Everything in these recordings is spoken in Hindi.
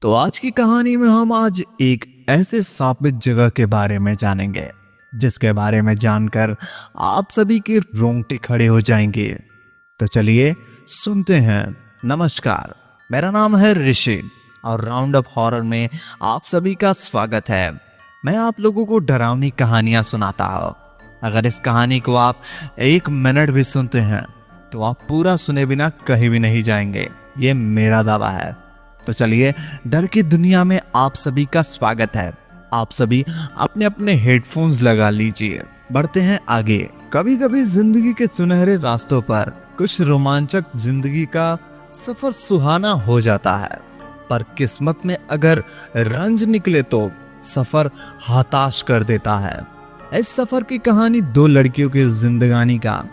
तो आज की कहानी में हम आज एक ऐसे साबित जगह के बारे में जानेंगे जिसके बारे में जानकर आप सभी के रोंगटे खड़े हो जाएंगे। तो चलिए सुनते हैं। नमस्कार, मेरा नाम है ऋषि और राउंड अप हॉरर में आप सभी का स्वागत है। मैं आप लोगों को डरावनी कहानियां सुनाता हूँ। अगर इस कहानी को आप 1 मिनट भी सुनते हैं तो आप पूरा सुने बिना कहीं भी नहीं जाएंगे, ये मेरा दावा है। तो चलिए, डर की दुनिया में आप सभी का स्वागत है। आप सभी अपने अपने हेडफोन्स लगा लीजिए, बढ़ते हैं आगे। कभी कभी जिंदगी के सुनहरे रास्तों पर कुछ रोमांचक जिंदगी का सफर सुहाना हो जाता है, पर किस्मत में अगर रंज निकले तो सफर हताश कर देता है। इस सफर की कहानी 2 लड़कियों की जिंदगानी का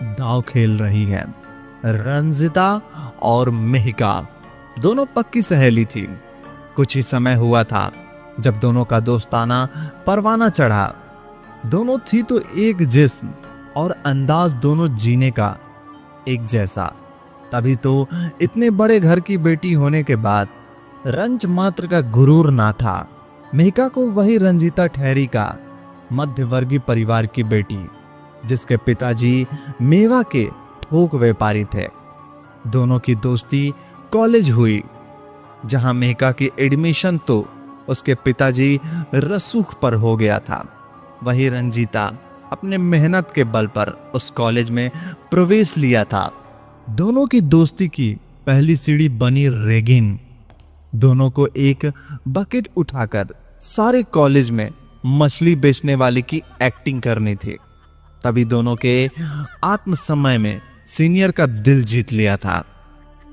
दांव खेल रही है। रंजिता और मेहिका दोनों पक्की सहेली थी। कुछ ही समय हुआ था जब दोनों का दोस्ताना परवाना चढ़ा। दोनों थी तो एक जिस्म और अंदाज दोनों जीने का एक जैसा। तभी तो इतने बड़े घर की बेटी होने के बाद रंज मात्र का गुरूर ना था। मेहिका को वही रंजीता ठहरी का मध्यवर्गीय परिवार की बेटी, जिसके पिताजी मेवा के थोक व्यापारी थे। दोनों की दोस्ती कॉलेज हुई, जहां मेहिका की एडमिशन तो उसके पिताजी रसूख पर हो गया था। वही रंजीता अपने मेहनत के बल पर उस कॉलेज में प्रवेश लिया था। दोनों की दोस्ती की पहली सीढ़ी बनी रेगिन। दोनों को एक बकेट उठाकर सारे कॉलेज में मछली बेचने वाले की एक्टिंग करनी थी। तभी दोनों के आत्म समय में सीनियर का दिल जीत लिया था,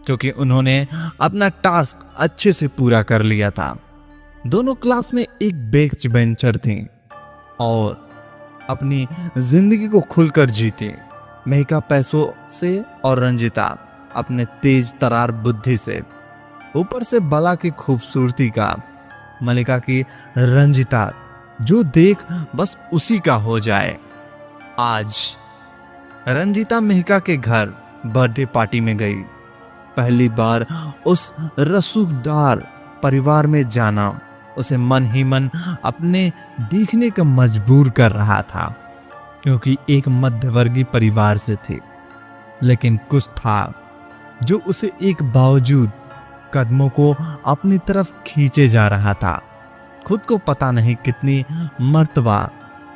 क्योंकि उन्होंने अपना टास्क अच्छे से पूरा कर लिया था। दोनों क्लास में एक बेंच बेंचर थीं और अपनी जिंदगी को खुलकर जीती। मेहिका पैसों से और रंजिता अपने तेज तरार बुद्धि से। ऊपर से बला की खूबसूरती का मलिका की रंजिता, जो देख बस उसी का हो जाए। आज रंजिता मेहिका के घर बर्थडे पार्टी में गई। पहली बार उस रसूखदार परिवार में जाना उसे मन ही मन अपने देखने का मजबूर कर रहा था, क्योंकि एक मध्यवर्गीय परिवार से थे। लेकिन कुछ था जो उसे एक बावजूद कदमों को अपनी तरफ खींचे जा रहा था। खुद को पता नहीं कितनी मर्तबा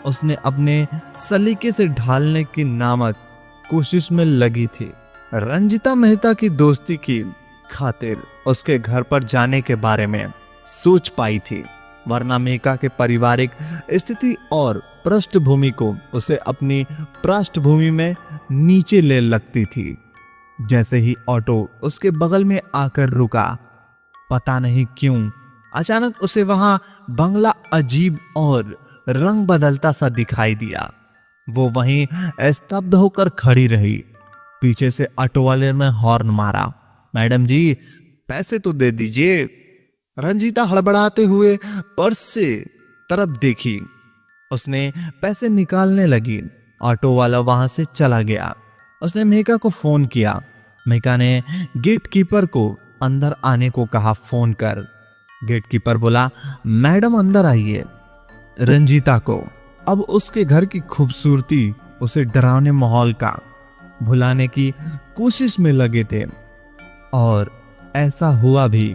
उसने अपने सलीके से ढालने की नामक कोशिश में लगी थी। रंजिता मेहता की दोस्ती की खातिर उसके घर पर जाने के बारे में सोच पाई थी, वरना मेहिका के पारिवारिक स्थिति और पृष्ठभूमि को उसे अपनी पृष्ठभूमि में नीचे ले लगती थी। जैसे ही ऑटो उसके बगल में आकर रुका, पता नहीं क्यों अचानक उसे वहां बंगला अजीब और रंग बदलता सा दिखाई दिया। वो वहीं स्तब्ध होकर खड़ी रही। पीछे से ऑटो वाले ने हॉर्न मारा, मैडम जी पैसे तो दे दीजिए। रंजीता हड़बड़ाते हुए पर्स से तरफ देखी। उसने पैसे निकालने लगी। ऑटो वाला वहां से चला गया। उसने मेहिका को फोन किया। मेहिका ने गेट कीपर को अंदर आने को कहा, फोन कर। गेट कीपर बोला, मैडम अंदर आइए। रंजीता को अब उसके घर की खूबसूरती उसे डरावने माहौल का भुलाने की कोशिश में लगे थे, और ऐसा हुआ भी।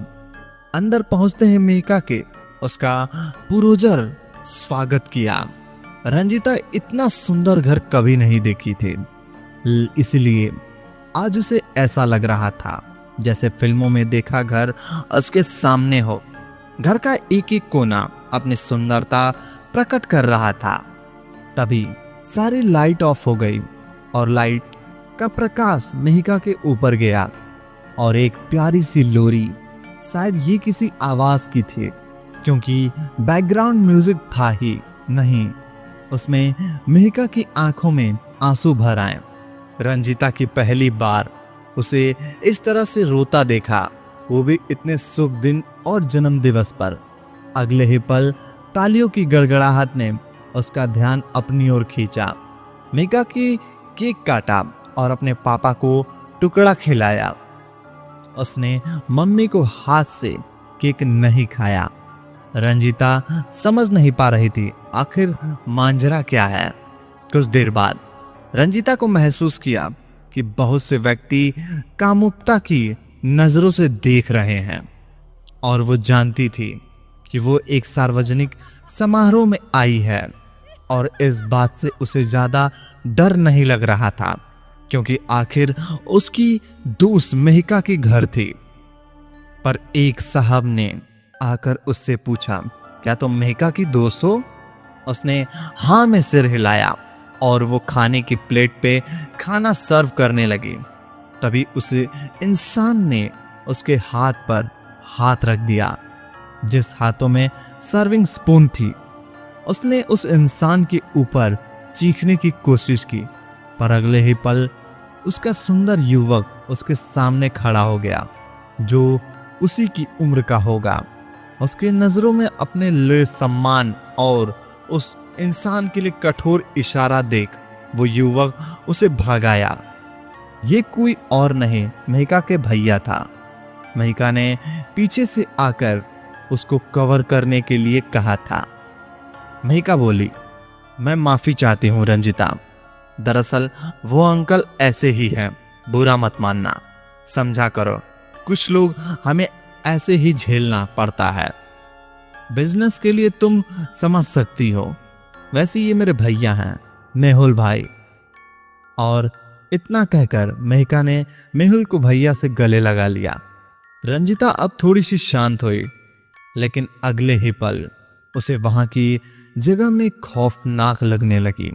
अंदर पहुंचते ही मेहिका के उसका पुरोजर स्वागत किया। रंजीता इतना सुंदर घर कभी नहीं देखी थी, इसलिए आज उसे ऐसा लग रहा था जैसे फिल्मों में देखा घर उसके सामने हो। घर का एक एक कोना अपनी सुंदरता प्रकट कर रहा था। तभी सारी लाइट ऑफ हो गई और लाइट का प्रकाश मेहिका के ऊपर गया, और एक प्यारी सी लोरी, शायद ये किसी आवाज की थी, क्योंकि बैकग्राउंड म्यूजिक था ही नहीं। उसमें मेहिका की आंखों में आंसू भर आए। रंजिता की पहली बार उसे इस तरह से रोता देखा, वो भी इतने शुभ दिन और जन्म दिवस पर। अगले ही पल तालियों की गड़गड़ाहट ने उसका ध्यान अपनी ओर खींचा। मेहिका की केक काटा और अपने पापा को टुकड़ा खिलाया। उसने मम्मी को हाथ से केक नहीं खाया। रंजीता समझ नहीं पा रही थी आखिर मांजरा क्या है। कुछ देर बाद रंजीता को महसूस किया कि बहुत से व्यक्ति कामुकता की नजरों से देख रहे हैं और वो जानती थी कि वो एक सार्वजनिक समारोह में आई है और इस बात से उसे ज्यादा डर नहीं लग रहा था क्योंकि आखिर उसकी दोस्त मेहिका के घर थी। पर एक साहब ने आकर उससे पूछा, क्या तुम मेहिका की दोस्त हो? उसने हाँ में सिर हिलाया और वो खाने की प्लेट पे खाना सर्व करने लगी। तभी उस इंसान ने उसके हाथ पर हाथ रख दिया जिस हाथों में सर्विंग स्पून थी। उसने उस इंसान के ऊपर चीखने की कोशिश की पर अगले ही पल उसका सुंदर युवक उसके सामने खड़ा हो गया जो उसी की उम्र का होगा। उसके नजरों में अपने लिए सम्मान और उस इंसान के लिए कठोर इशारा देख वो युवक उसे भगाया। ये कोई और नहीं मेहिका के भैया था। मेहिका ने पीछे से आकर उसको कवर करने के लिए कहा था। मेहिका बोली, मैं माफी चाहती हूँ रंजीता, दरअसल वो अंकल ऐसे ही हैं, बुरा मत मानना, समझा करो, कुछ लोग हमें ऐसे ही झेलना पड़ता है। बिजनेस के लिए तुम समझ सकती हो, वैसे ये मेरे भैया हैं, मेहुल भाई। और इतना कहकर मेहिका ने मेहुल को भैया से गले लगा लिया। रंजीता अब थोड़ी सी शांत हुई लेकिन अगले ही पल उसे वहां की जगह में खौफनाक लगने लगी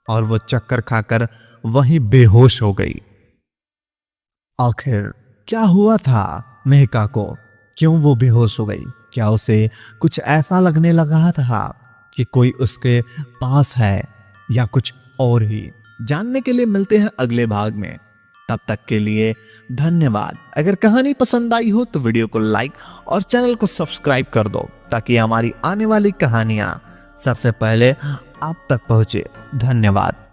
और वो चक्कर खाकर वहीं बेहोश हो गई। आखिर क्या हुआ था मेहिका को? क्यों वो बेहोश हो गई? क्या उसे कुछ ऐसा लगने लगा था कि कोई उसके पास है या कुछ और ही? जानने के लिए मिलते हैं अगले भाग में। तब तक के लिए धन्यवाद। अगर कहानी पसंद आई हो तो वीडियो को लाइक और चैनल को सब्सक्राइब कर दो ताकि हमारी आने वाली कहानियां सबसे पहले आप तक पहुंचे। धन्यवाद।